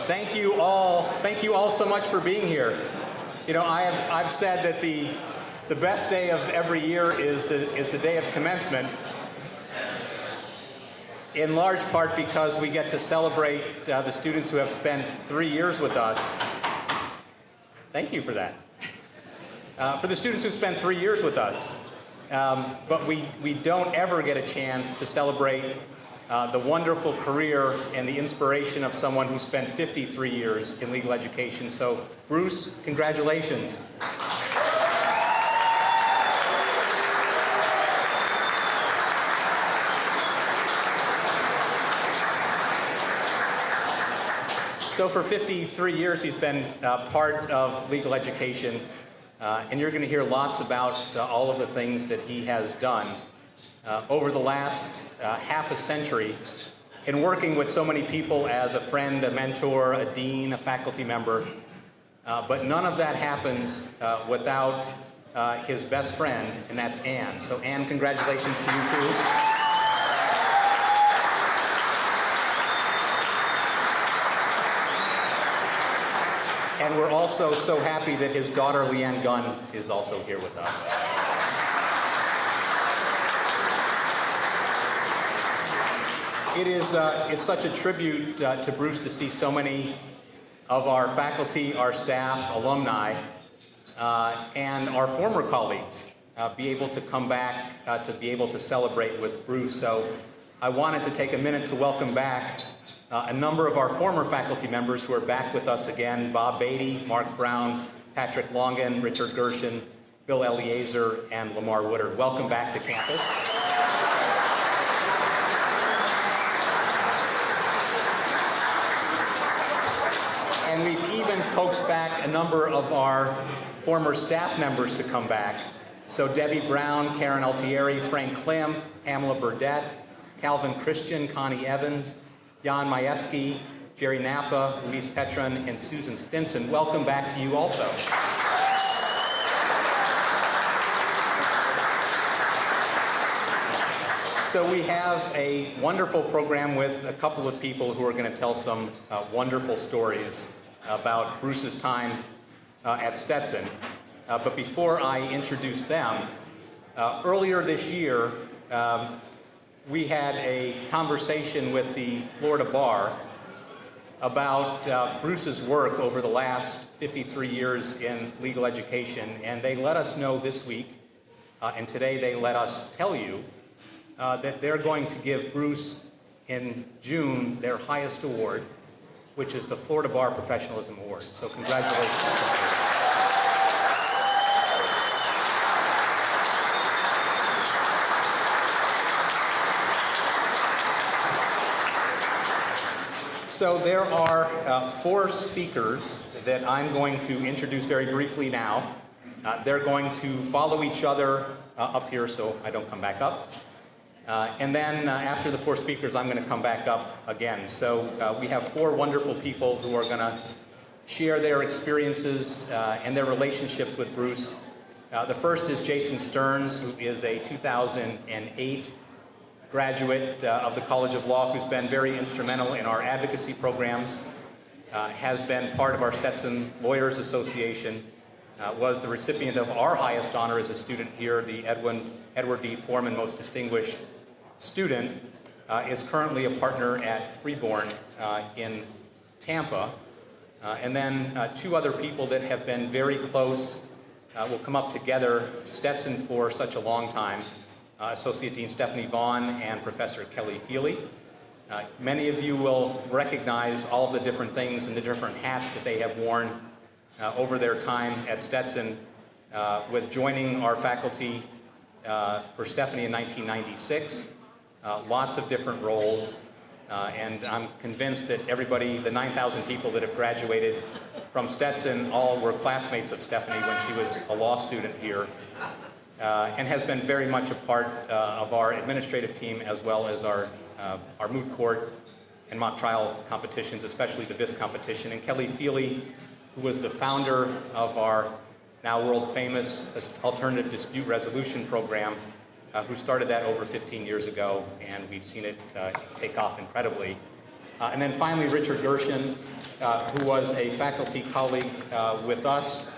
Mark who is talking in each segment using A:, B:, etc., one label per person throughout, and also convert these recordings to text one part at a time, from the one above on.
A: Thank you all so much for being here. You know, I've said that the best day of every year is the day of commencement, in large part because we get to celebrate the students who have spent 3 years with us. Thank you for that. For the students who spent 3 years with us, but we don't ever get a chance to celebrate the wonderful career and the inspiration of someone who spent 53 years in legal education. So, Bruce, congratulations. So for 53 years, he's been part of legal education, and you're going to hear lots about all of the things that he has done over the last half a century in working with so many people as a friend, a mentor, a dean, a faculty member. But none of that happens without his best friend, and that's Anne. So Anne, congratulations to you too. And we're also so happy that his daughter, Leanne Gunn, is also here with us. It's such a tribute to Bruce to see so many of our faculty, our staff, alumni, and our former colleagues be able to come back to be able to celebrate with Bruce. So I wanted to take a minute to welcome back a number of our former faculty members who are back with us again: Bob Beatty, Mark Brown, Patrick Longan, Richard Gerson, Bill Eliezer, and Lamar Woodard. Welcome back to campus. And we've even coaxed back a number of our former staff members to come back. So Debbie Brown, Karen Altieri, Frank Klim, Pamela Burdett, Calvin Christian, Connie Evans, Jan Majewski, Jerry Napa, Louise Petron, and Susan Stinson. Welcome back to you also. So we have a wonderful program with a couple of people who are going to tell some wonderful stories about Bruce's time at Stetson. But before I introduce them, earlier this year, we had a conversation with the Florida Bar about Bruce's work over the last 53 years in legal education, and they let us know this week, and today they let us tell you, that they're going to give Bruce in June their highest award, which is the Florida Bar Professionalism Award. So congratulations. So there are 4 speakers that I'm going to introduce very briefly now. They're going to follow each other up here so I don't come back up. And then after the 4 speakers, I'm going to come back up again. So we have 4 wonderful people who are going to share their experiences and their relationships with Bruce. The first is Jason Stearns, who is a 2008 graduate of the College of Law, who's been very instrumental in our advocacy programs, has been part of our Stetson Lawyers Association, was the recipient of our highest honor as a student here, the Edward D. Foreman Most Distinguished Student, is currently a partner at Freeborn in Tampa. And then 2 other people that have been very close will come up together, Stetson for such a long time. Associate Dean Stephanie Vaughn and Professor Kelly Feely. Many of you will recognize all of the different things and the different hats that they have worn over their time at Stetson, with joining our faculty for Stephanie in 1996. Lots of different roles, and I'm convinced that everybody, the 9,000 people that have graduated from Stetson, all were classmates of Stephanie when she was a law student here. And has been very much a part of our administrative team, as well as our moot court and mock trial competitions, especially the VIS competition. And Kelly Feely, who was the founder of our now world famous alternative dispute resolution program, who started that over 15 years ago, and we've seen it take off incredibly. And then finally, Richard Gerson, who was a faculty colleague with us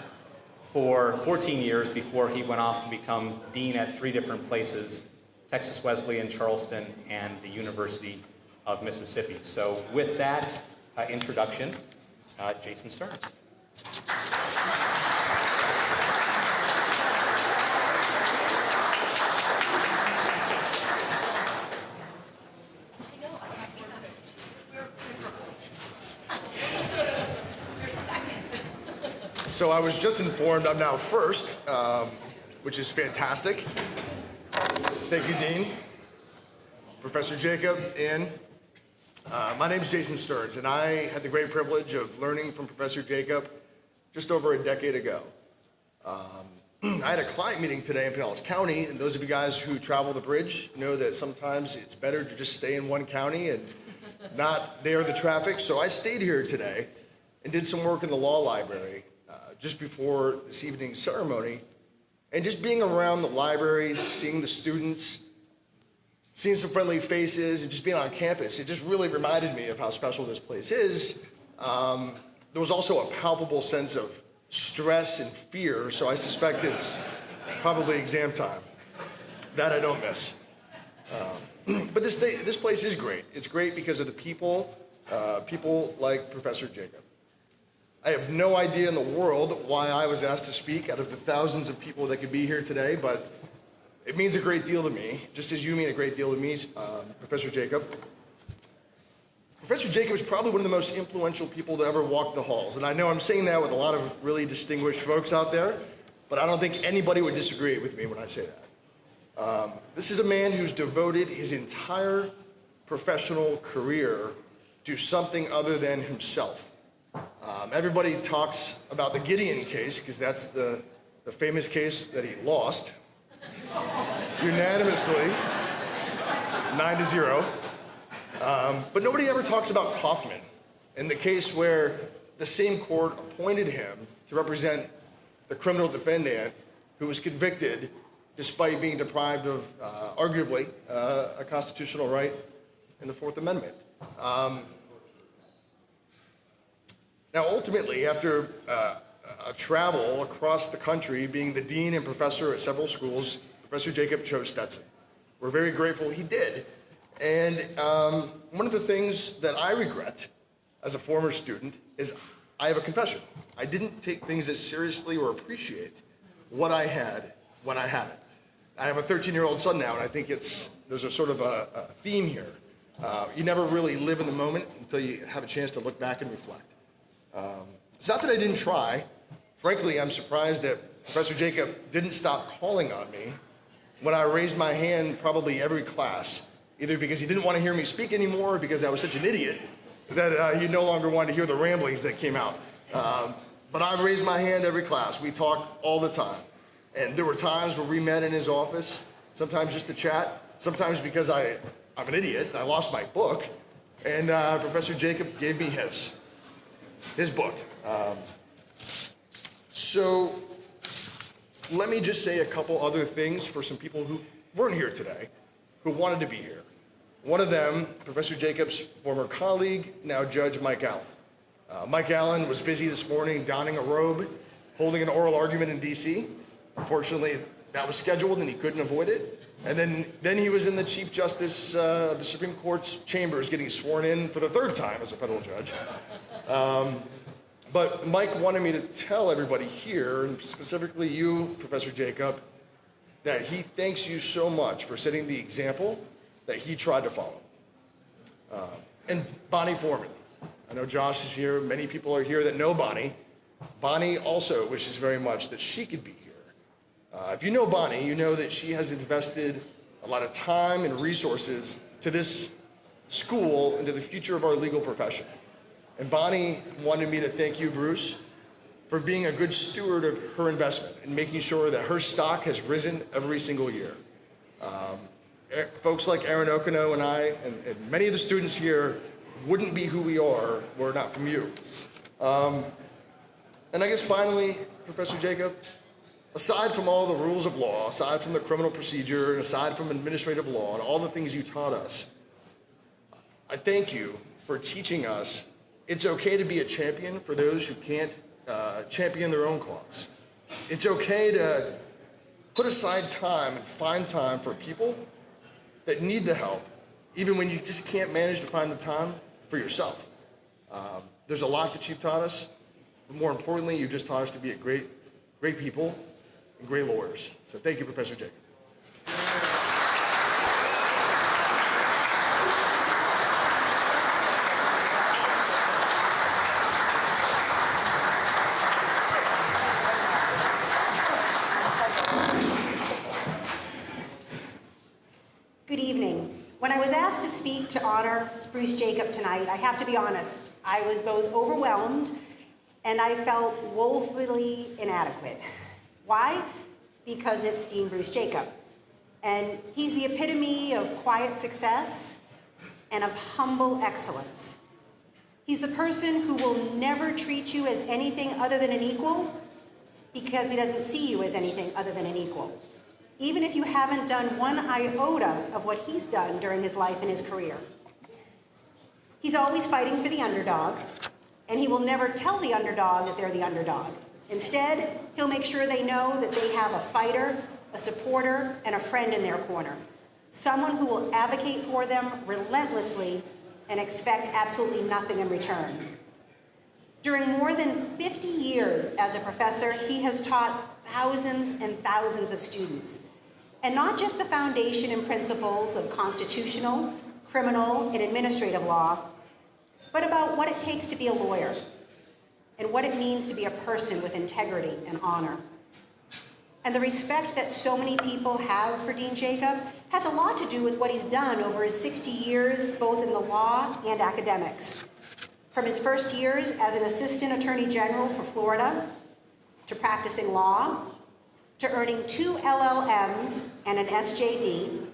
A: for 14 years before he went off to become dean at 3 different places, Texas Wesleyan, Charleston, and the University of Mississippi. So with that introduction, Jason Stearns.
B: So I was just informed I'm now first, which is fantastic. Thank you, Dean, Professor Jacob, Ann. My name is Jason Stearns, and I had the great privilege of learning from Professor Jacob just over a decade ago. I had a client meeting today in Pinellas County, and those of you guys who travel the bridge know that sometimes it's better to just stay in one county and not dare the traffic. So I stayed here today and did some work in the law library just before this evening's ceremony. And just being around the library, seeing the students, seeing some friendly faces, and just being on campus, it just really reminded me of how special this place is. There was also a palpable sense of stress and fear, so I suspect it's probably exam time. That I don't miss. But this place is great. It's great because of the people like Professor Jacob. I have no idea in the world why I was asked to speak out of the thousands of people that could be here today, but it means a great deal to me, just as you mean a great deal to me, Professor Jacob. Professor Jacob is probably one of the most influential people to ever walk the halls, and I know I'm saying that with a lot of really distinguished folks out there, but I don't think anybody would disagree with me when I say that. This is a man who's devoted his entire professional career to something other than himself. Everybody talks about the Gideon case, because that's the famous case that he lost unanimously, 9-0. But nobody ever talks about Kaufman and the case where the same court appointed him to represent the criminal defendant who was convicted despite being deprived of, arguably, a constitutional right in the Fourth Amendment. Now, ultimately, after a travel across the country, being the dean and professor at several schools, Professor Jacob chose Stetson. We're very grateful he did. And one of the things that I regret as a former student is I have a confession. I didn't take things as seriously or appreciate what I had when I had it. I have a 13-year-old son now, and I think there's a sort of a theme here. You never really live in the moment until you have a chance to look back and reflect. It's not that I didn't try. Frankly, I'm surprised that Professor Jacob didn't stop calling on me when I raised my hand probably every class, either because he didn't want to hear me speak anymore or because I was such an idiot that he no longer wanted to hear the ramblings that came out. But I raised my hand every class. We talked all the time. And there were times where we met in his office, sometimes just to chat, sometimes because I'm an idiot and I lost my book, and Professor Jacob gave me his book. So let me just say a couple other things for some people who weren't here today, who wanted to be here. One of them, Professor Jacob's former colleague, now Judge Mike Allen. Mike Allen was busy this morning donning a robe, holding an oral argument in DC. Unfortunately, that was scheduled and he couldn't avoid it. And then he was in the Chief Justice of the Supreme Court's chambers getting sworn in for the 3rd time as a federal judge. But Mike wanted me to tell everybody here, and specifically you, Professor Jacob, that he thanks you so much for setting the example that he tried to follow. And Bonnie Foreman. I know Josh is here. Many people are here that know Bonnie. Bonnie also wishes very much that she could be here. If you know Bonnie, you know that she has invested a lot of time and resources to this school and to the future of our legal profession. And Bonnie wanted me to thank you, Bruce, for being a good steward of her investment and making sure that her stock has risen every single year. Folks like Aaron Okino and I, and many of the students here, wouldn't be who we are were it not from you. And I guess finally, Professor Jacob, aside from all the rules of law, aside from the criminal procedure, aside from administrative law and all the things you taught us, I thank you for teaching us it's okay to be a champion for those who can't champion their own cause. It's okay to put aside time and find time for people that need the help, even when you just can't manage to find the time for yourself. There's a lot that you've taught us, but more importantly, you've just taught us to be a great people and great lawyers. So thank you, Professor Jacob.
C: Good evening. When I was asked to speak to honor Bruce Jacob tonight, I have to be honest, I was both overwhelmed and I felt woefully inadequate. Why? Because it's Dean Bruce Jacob. And he's the epitome of quiet success and of humble excellence. He's the person who will never treat you as anything other than an equal because he doesn't see you as anything other than an equal, even if you haven't done one iota of what he's done during his life and his career. He's always fighting for the underdog, and he will never tell the underdog that they're the underdog. Instead, he'll make sure they know that they have a fighter, a supporter, and a friend in their corner. Someone who will advocate for them relentlessly and expect absolutely nothing in return. During more than 50 years as a professor, he has taught thousands and thousands of students. And not just the foundation and principles of constitutional, criminal, and administrative law, but about what it takes to be a lawyer and what it means to be a person with integrity and honor. And the respect that so many people have for Dean Jacob has a lot to do with what he's done over his 60 years, both in the law and academics. From his first years as an assistant attorney general for Florida, to practicing law, to earning 2 LLMs and an SJD,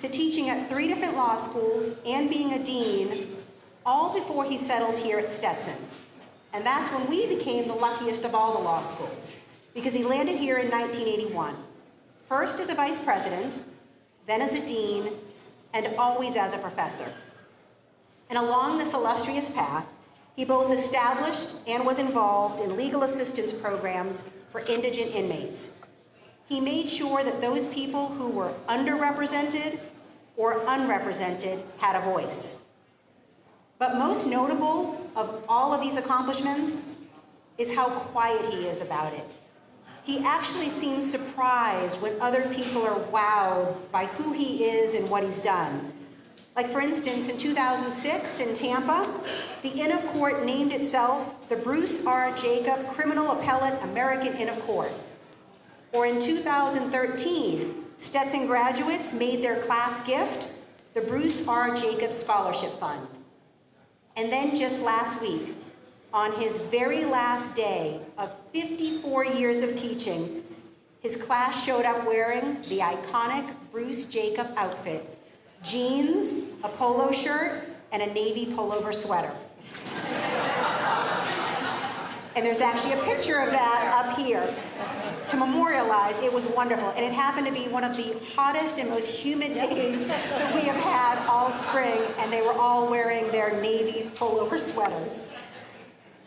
C: to teaching at 3 different law schools and being a dean, all before he settled here at Stetson. And that's when we became the luckiest of all the law schools, because he landed here in 1981, first as a vice president, then as a dean, and always as a professor. And along this illustrious path, he both established and was involved in legal assistance programs for indigent inmates. He made sure that those people who were underrepresented or unrepresented had a voice. But most notable of all of these accomplishments is how quiet he is about it. He actually seems surprised when other people are wowed by who he is and what he's done. Like, for instance, in 2006 in Tampa, the Inn of Court named itself the Bruce R. Jacob Criminal Appellate American Inn of Court. Or in 2013, Stetson graduates made their class gift the Bruce R. Jacob Scholarship Fund. And then just last week, on his very last day of 54 years of teaching, his class showed up wearing the iconic Bruce Jacob outfit: jeans, a polo shirt, and a navy pullover sweater. And there's actually a picture of that up here to memorialize. It was wonderful. And it happened to be one of the hottest and most humid days that we have had all spring, and they were all wearing their navy pullover sweaters.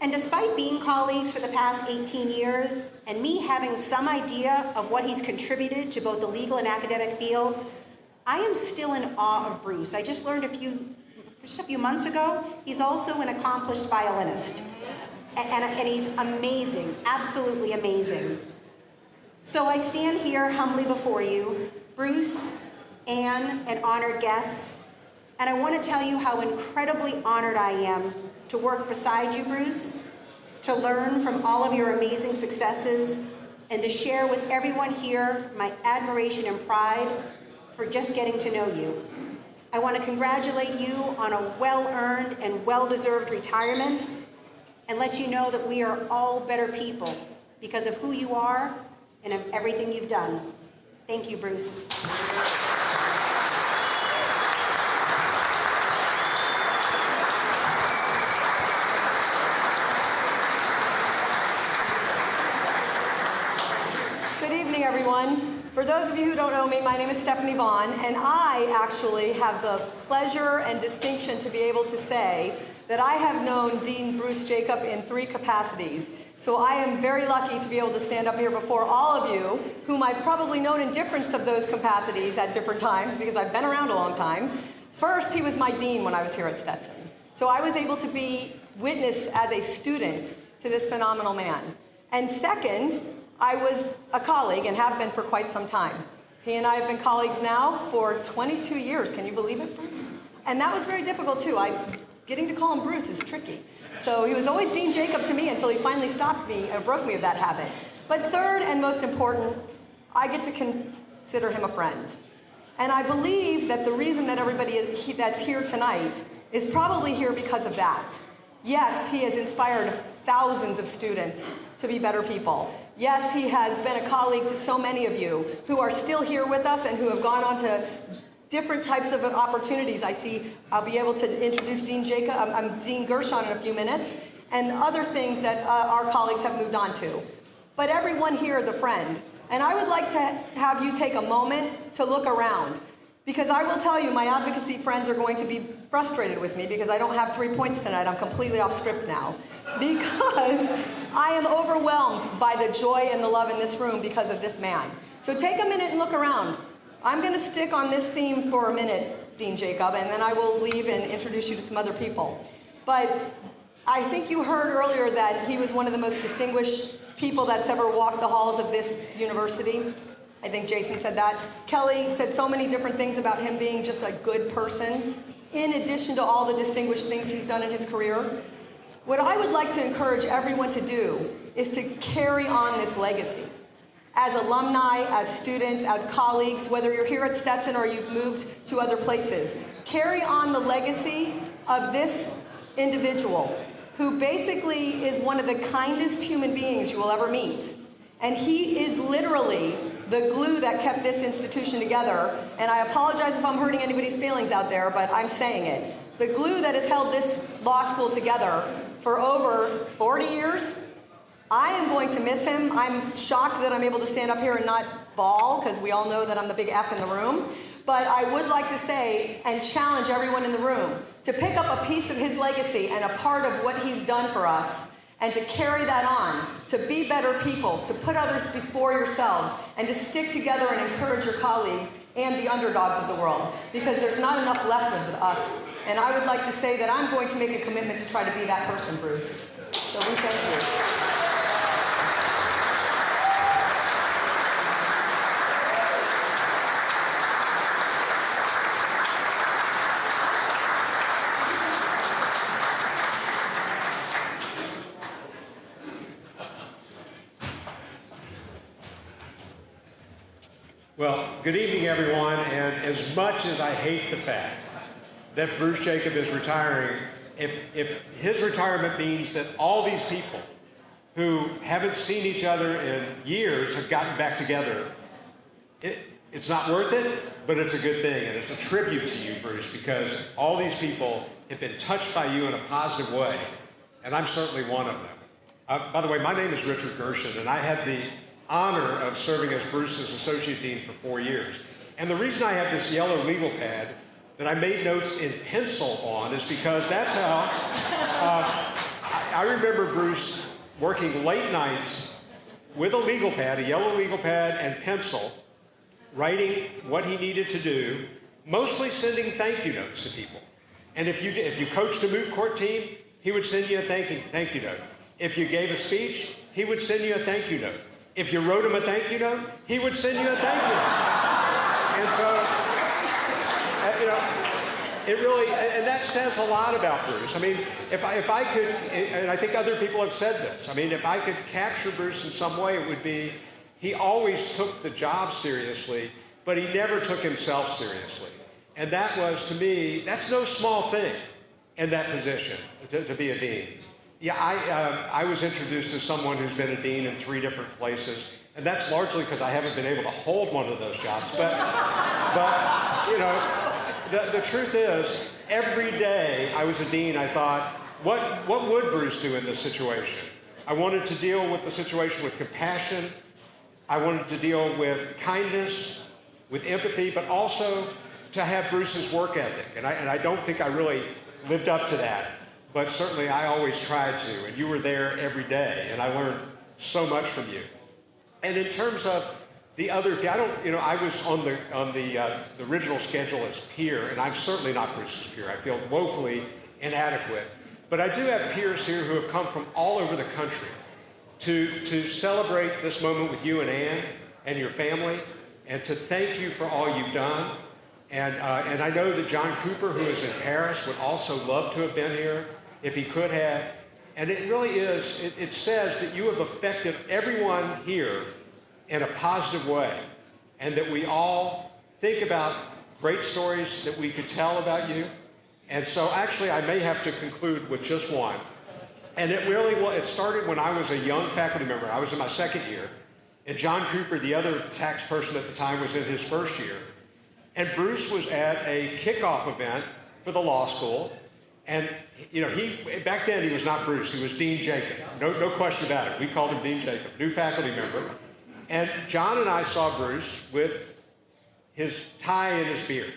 C: And despite being colleagues for the past 18 years, and me having some idea of what he's contributed to both the legal and academic fields, I am still in awe of Bruce. I just learned just a few months ago, he's also an accomplished violinist. And he's amazing, absolutely amazing. So I stand here humbly before you, Bruce, Anne, and honored guests, and I want to tell you how incredibly honored I am to work beside you, Bruce, to learn from all of your amazing successes, and to share with everyone here my admiration and pride for just getting to know you. I want to congratulate you on a well-earned and well-deserved retirement, and let you know that we are all better people because of who you are and of everything you've done. Thank you, Bruce.
D: Good evening, everyone. For those of you who don't know me, my name is Stephanie Vaughn, and I actually have the pleasure and distinction to be able to say that I have known Dean Bruce Jacob in 3 capacities. So I am very lucky to be able to stand up here before all of you, whom I've probably known in different of those capacities at different times because I've been around a long time. First, he was my dean when I was here at Stetson. So I was able to be witness as a student to this phenomenal man. And second, I was a colleague and have been for quite some time. He and I have been colleagues now for 22 years. Can you believe it, Bruce? And that was very difficult too. Getting to call him Bruce is tricky. So he was always Dean Jacob to me until he finally stopped me and broke me of that habit. But third and most important, I get to consider him a friend. And I believe that the reason that everybody that's here tonight is probably here because of that. Yes, he has inspired thousands of students to be better people. Yes, he has been a colleague to so many of you who are still here with us and who have gone on to different types of opportunities. I'll be able to introduce Dean Gerson in a few minutes, and other things that our colleagues have moved on to. But everyone here is a friend. And I would like to have you take a moment to look around. Because I will tell you, my advocacy friends are going to be frustrated with me because I don't have 3 points tonight. I'm completely off script now. Because I am overwhelmed by the joy and the love in this room because of this man. So take a minute and look around. I'm going to stick on this theme for a minute, Dean Jacob, and then I will leave and introduce you to some other people. But I think you heard earlier that he was one of the most distinguished people that's ever walked the halls of this university. I think Jason said that. Kelly said so many different things about him being just a good person, in addition to all the distinguished things he's done in his career. What I would like to encourage everyone to do is to carry on this legacy. As alumni, as students, as colleagues, whether you're here at Stetson or you've moved to other places, carry on the legacy of this individual who basically is one of the kindest human beings you will ever meet. And he is literally the glue that kept this institution together. And I apologize if I'm hurting anybody's feelings out there, but I'm saying it. The glue that has held this law school together for over 40 years. I am going to miss him. I'm shocked that I'm able to stand up here and not bawl, because we all know that I'm the big F in the room. But I would like to say and challenge everyone in the room to pick up a piece of his legacy and a part of what he's done for us, and to carry that on, to be better people, to put others before yourselves, and to stick together and encourage your colleagues and the underdogs of the world, because there's not enough left of us. And I would like to say that I'm going to make a commitment to try to be that person, Bruce. So we thank you.
E: Well, good evening, everyone, and as much as I hate the fact that Bruce Jacob is retiring, if his retirement means that all these people who haven't seen each other in years have gotten back together, it's not worth it, but it's a good thing, and it's a tribute to you, Bruce, because all these people have been touched by you in a positive way, and I'm certainly one of them. By the way, my name is Richard Gerson, and I had the honor of serving as Bruce's associate dean for 4 years. And the reason I have this yellow legal pad that I made notes in pencil on is because that's how I remember Bruce working late nights with a legal pad, a yellow legal pad and pencil, writing what he needed to do, mostly sending thank you notes to people. And if you coached a moot court team, he would send you a thank you note. If you gave a speech, he would send you a thank you note. If you wrote him a thank you note, he would send you a thank you note. And so, it really, and that says a lot about Bruce. I mean, if I could, and I think other people have said this, I mean, if I could capture Bruce in some way, it would be, he always took the job seriously, but he never took himself seriously. And that was, to me, that's no small thing in that position, to be a dean. Yeah, I was introduced as someone who's been a dean in 3 different places, and that's largely because I haven't been able to hold one of those jobs. But the truth is, every day I was a dean, I thought, what would Bruce do in this situation? I wanted to deal with the situation with compassion. I wanted to deal with kindness, with empathy, but also to have Bruce's work ethic. And I don't think I really lived up to that, but certainly I always tried to. And you were there every day, and I learned so much from you. And in terms of the other, I was on the original schedule as peer, and I'm certainly not Bruce's peer. I feel woefully inadequate. But I do have peers here who have come from all over the country to celebrate this moment with you and Ann and your family, and to thank you for all you've done. And I know that John Cooper, who is in Paris, would also love to have been here if he could have. And it really is, it says that you have affected everyone here in a positive way, and that we all think about great stories that we could tell about you. And so actually I may have to conclude with just one. And it started when I was a young faculty member. I was in my second year. And John Cooper, the other tax person at the time, was in his first year. And Bruce was at a kickoff event for the law school. And back then he was not Bruce, he was Dean Jacob. No question about it. We called him Dean Jacob, new faculty member. And John and I saw Bruce with his tie and his beard.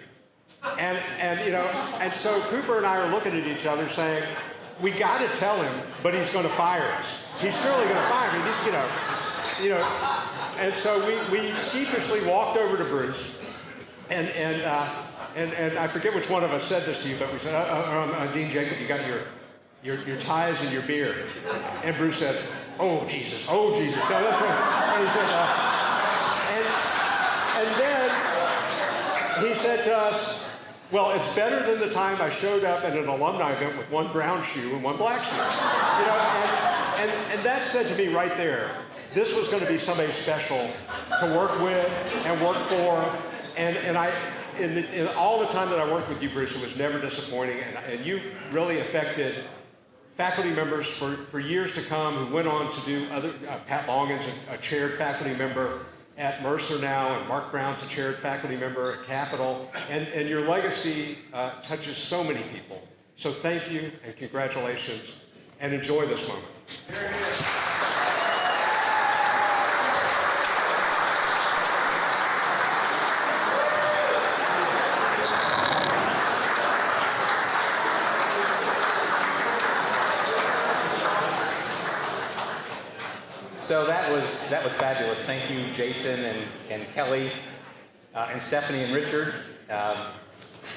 E: And so Cooper and I are looking at each other saying, we got to tell him, but he's going to fire us. He's surely going to fire me, And so we sheepishly walked over to Bruce, and I forget which one of us said this to you, but we said, Dean Jacob, you got your ties and your beard. And Bruce said, oh, Jesus. So that's what, and he said, and then he said to us, well, it's better than the time I showed up at an alumni event with one brown shoe and one black shoe. And that said to me right there, this was going to be somebody special to work with and work for. And in all the time that I worked with you, Bruce, it was never disappointing. And you really affected faculty members for years to come who went on to do other, Pat Longin's a chaired faculty member at Mercer now, and Mark Brown's a chaired faculty member at Capitol. And your legacy touches so many people. So thank you and congratulations, and enjoy this moment.
A: So that was fabulous. Thank you, Jason and Kelly and Stephanie and Richard.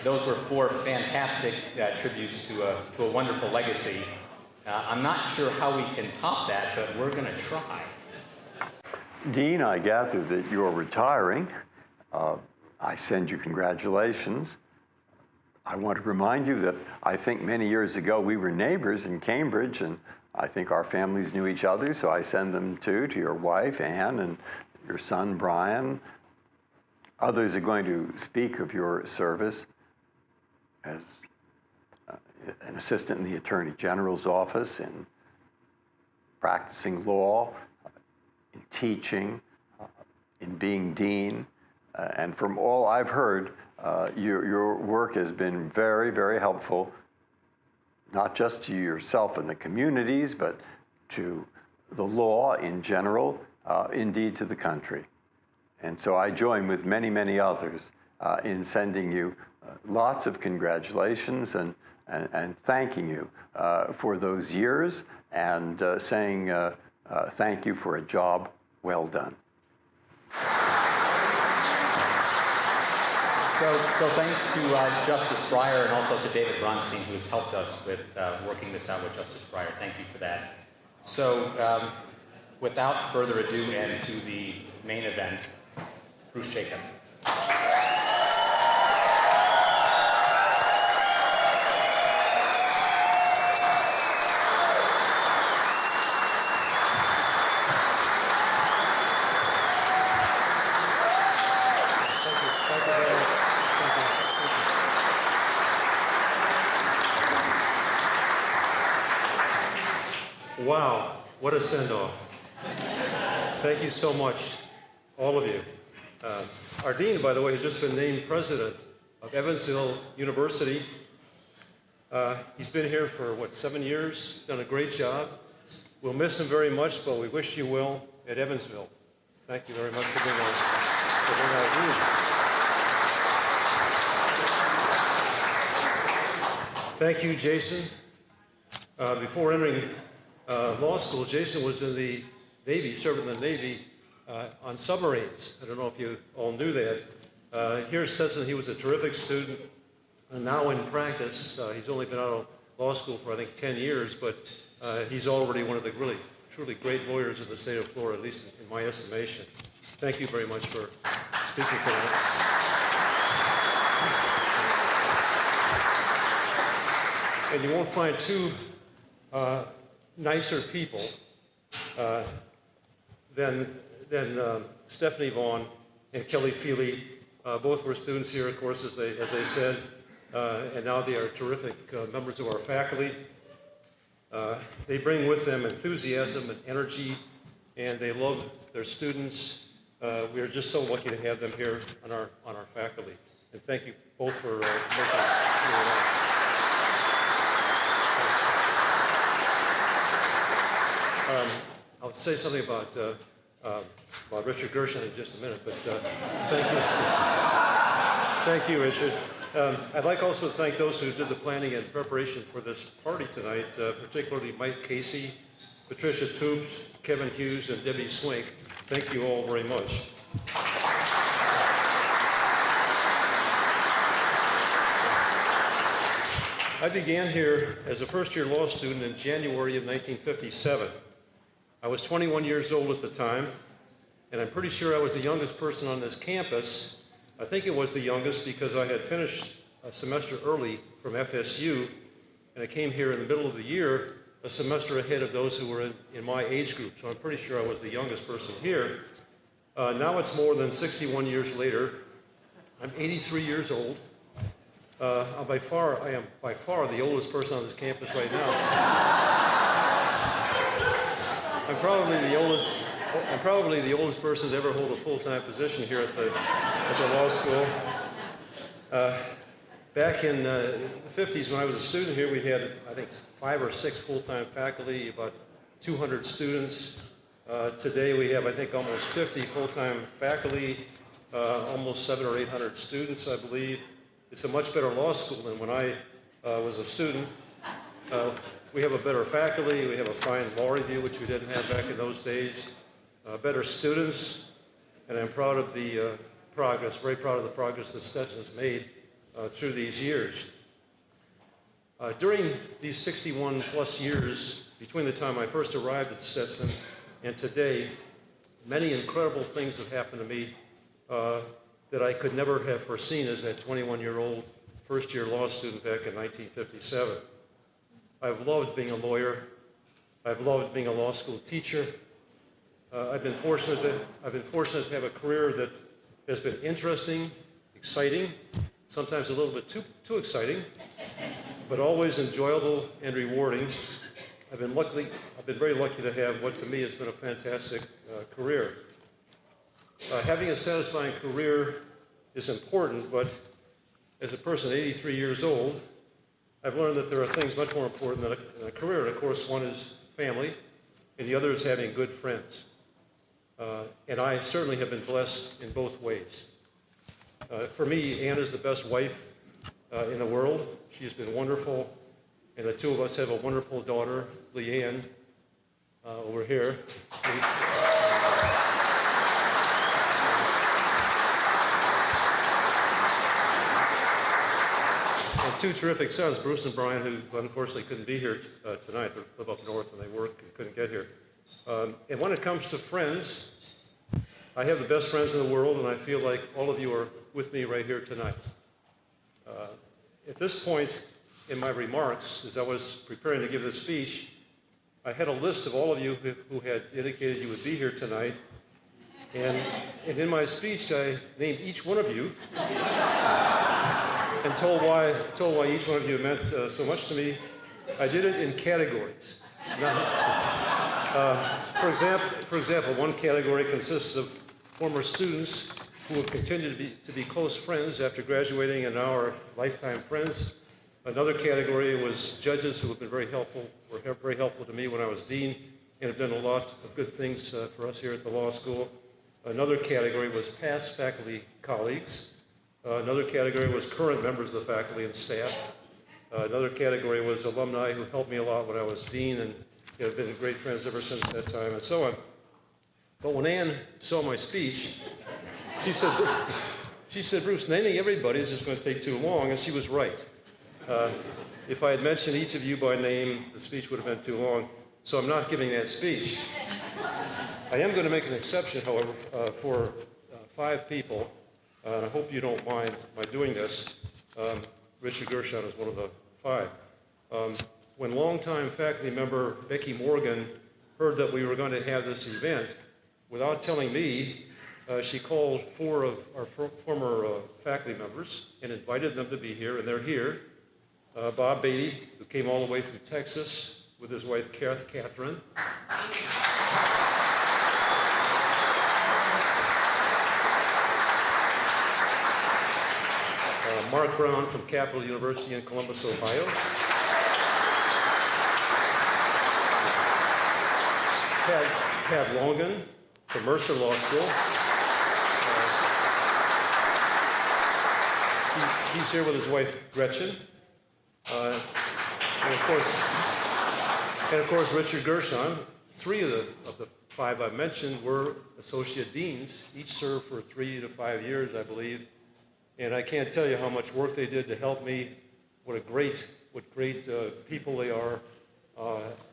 A: Those were four fantastic tributes to a wonderful legacy. I'm not sure how we can top that, but we're going to try.
F: Dean, I gather that you're retiring. I send you congratulations. I want to remind you that I think many years ago we were neighbors in Cambridge, and I think our families knew each other, so I send them to your wife, Ann, and your son, Brian. Others are going to speak of your service as an assistant in the Attorney General's office, in practicing law, in teaching, in being dean. And from all I've heard, your work has been very, very helpful, not just to yourself and the communities, but to the law in general, indeed to the country. And so I join with many, many others in sending you lots of congratulations and thanking you for those years, and saying thank you for a job well done.
A: So thanks to Justice Breyer and also to David Bronstein, who has helped us with working this out with Justice Breyer. Thank you for that. So without further ado, and to the main event, Bruce Jacob.
G: Wow, what a send-off. Thank you so much, all of you. Our dean, by the way, has just been named president of Evansville University. He's been here for, 7 years, done a great job. We'll miss him very much, but we wish you well at Evansville. Thank you very much for being our dean. Thank you, Jason. Before entering law school, Jason was in the Navy, served in the Navy on submarines. I don't know if you all knew that. Here says that he was a terrific student, and now in practice, he's only been out of law school for I think 10 years, but he's already one of the really, truly great lawyers in the state of Florida, at least in my estimation. Thank you very much for speaking tonight. And you won't find two nicer people than Stephanie Vaughn and Kelly Feely. Both were students here, of course, as they said, and now they are terrific members of our faculty. They bring with them enthusiasm and energy, and they love their students. We are just so lucky to have them here on our faculty. And thank you both for making it. I'll say something about Richard Gerson in just a minute, but thank you. Thank you, Richard. I'd like also to thank those who did the planning and preparation for this party tonight, particularly Mike Casey, Patricia Toops, Kevin Hughes, and Debbie Swink. Thank you all very much. I began here as a first-year law student in January of 1957. I was 21 years old at the time, and I'm pretty sure I was the youngest person on this campus. I think it was the youngest because I had finished a semester early from FSU, and I came here in the middle of the year, a semester ahead of those who were in my age group, so I'm pretty sure I was the youngest person here. Now it's more than 61 years later. I'm 83 years old. I am by far the oldest person on this campus right now. I'm probably the oldest person to ever hold a full-time position here at the law school. Back in the 50s, when I was a student here, we had, I think, 5 or 6 full-time faculty, about 200 students. Today, we have, I think, almost 50 full-time faculty, almost 700 or 800 students, I believe. It's a much better law school than when I was a student. We have a better faculty, we have a fine law review, which we didn't have back in those days, better students, and I'm proud of the progress, very proud of the progress that Stetson has made through these years. During these 61 plus years, between the time I first arrived at Stetson and today, many incredible things have happened to me that I could never have foreseen as a 21-year-old first-year law student back in 1957. I've loved being a lawyer. I've loved being a law school teacher. I've been fortunate to have a career that has been interesting, exciting, sometimes a little bit too exciting, but always enjoyable and rewarding. I've been very lucky to have what to me has been a fantastic career. Having a satisfying career is important, but as a person 83 years old, I've learned that there are things much more important than a career. And of course, one is family, and the other is having good friends. And I certainly have been blessed in both ways. For me, Ann is the best wife in the world. She's been wonderful, and the two of us have a wonderful daughter, Leanne, over here. And 2 terrific sons, Bruce and Brian, who unfortunately couldn't be here tonight. They live up north and they work and couldn't get here. And when it comes to friends, I have the best friends in the world, and I feel like all of you are with me right here tonight. At this point in my remarks, as I was preparing to give this speech, I had a list of all of you who had indicated you would be here tonight. And in my speech, I named each one of you and told why each one of you meant so much to me. I did it in categories. For example, one category consists of former students who have continued to be close friends after graduating and now are lifetime friends. Another category was judges who have been very helpful to me when I was dean and have done a lot of good things for us here at the law school. Another category was past faculty colleagues. Another category was current members of the faculty and staff. Another category was alumni who helped me a lot when I was dean and have been great friends ever since that time, and so on. But when Ann saw my speech, she said, Bruce, naming everybody is just going to take too long, and she was right. If I had mentioned each of you by name, the speech would have been too long, so I'm not giving that speech. I am going to make an exception, however, for 5 people, and I hope you don't mind my doing this. Richard Gerson is one of the 5. When longtime faculty member Becky Morgan heard that we were going to have this event, without telling me, she called 4 of our former faculty members and invited them to be here, and they're here. Bob Beatty, who came all the way from Texas with his wife Catherine. Mark Brown from Capital University in Columbus, Ohio. Pat Longan from Mercer Law School. He's here with his wife Gretchen. And of course, Richard Gerson. 3 of the 5 I mentioned were associate deans. Each served for 3 to 5 years, I believe. And I can't tell you how much work they did to help me. What great people they are.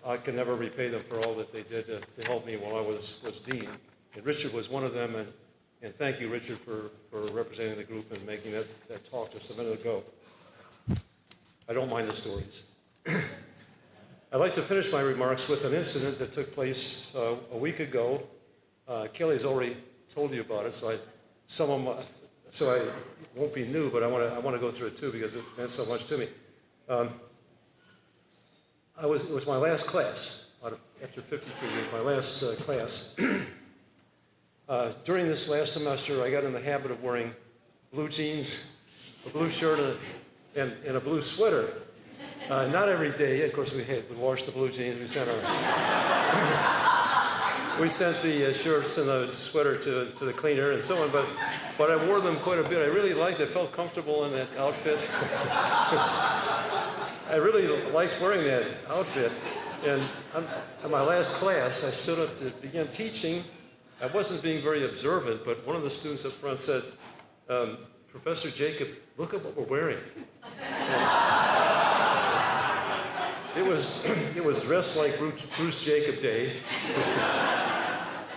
G: I can never repay them for all that they did to help me while I was dean. And Richard was one of them. And thank you, Richard, for representing the group and making that talk just a minute ago. I don't mind the stories. I'd like to finish my remarks with an incident that took place a week ago. Kelly's already told you about it, so I won't be new, but I want to go through it too because it meant so much to me. It was my last class after 53 years. My last class. During this last semester, I got in the habit of wearing blue jeans, a blue shirt, and a blue sweater. Not every day. Of course, we washed the blue jeans. We sent the shirts and the sweater to the cleaner and so on. But I wore them quite a bit. I really liked it. I felt comfortable in that outfit. I really liked wearing that outfit. And in my last class, I stood up to begin teaching. I wasn't being very observant, but one of the students up front said, Professor Jacob, look at what we're wearing. It was dressed like Bruce Jacob Day.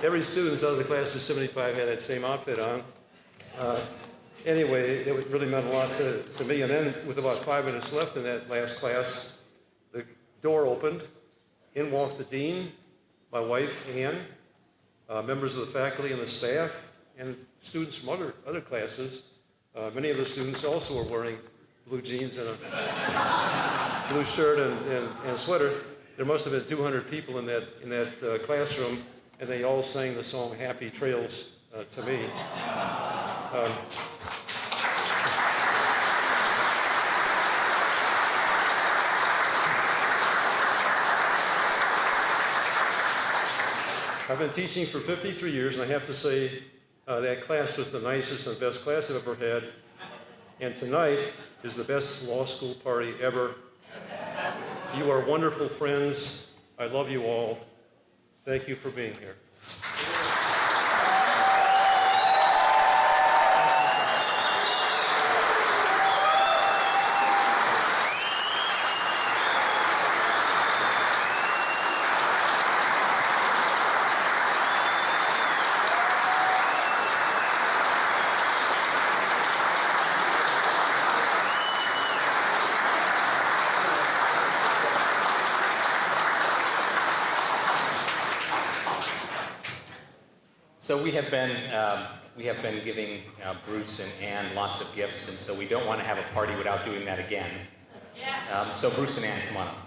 G: Every student out of the class of 75 had that same outfit on. Anyway, it really meant a lot to me. And then with about 5 minutes left in that last class, the door opened. In walked the dean, my wife, Ann, members of the faculty and the staff, and students from other classes. Many of the students also were wearing blue jeans and a blue shirt and sweater. There must have been 200 people in that classroom, and they all sang the song "Happy Trails" to me. I've been teaching for 53 years, and I have to say that class was the nicest and best class I've ever had. And tonight is the best law school party ever. You are wonderful friends. I love you all. Thank you for being here.
A: So we have been giving Bruce and Ann lots of gifts, and so we don't want to have a party without doing that again. So Bruce and Ann, come on up.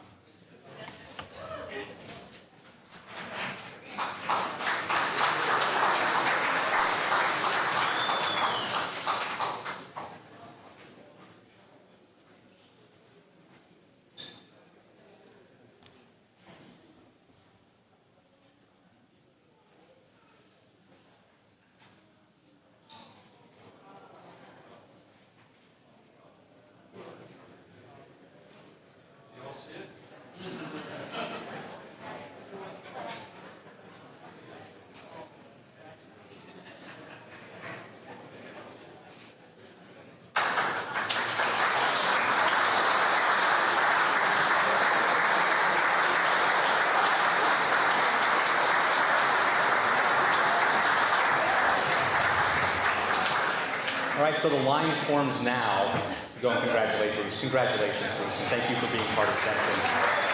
A: right, so the line forms now to go and congratulate Bruce. Congratulations, Bruce, and thank you for being part of Stenson.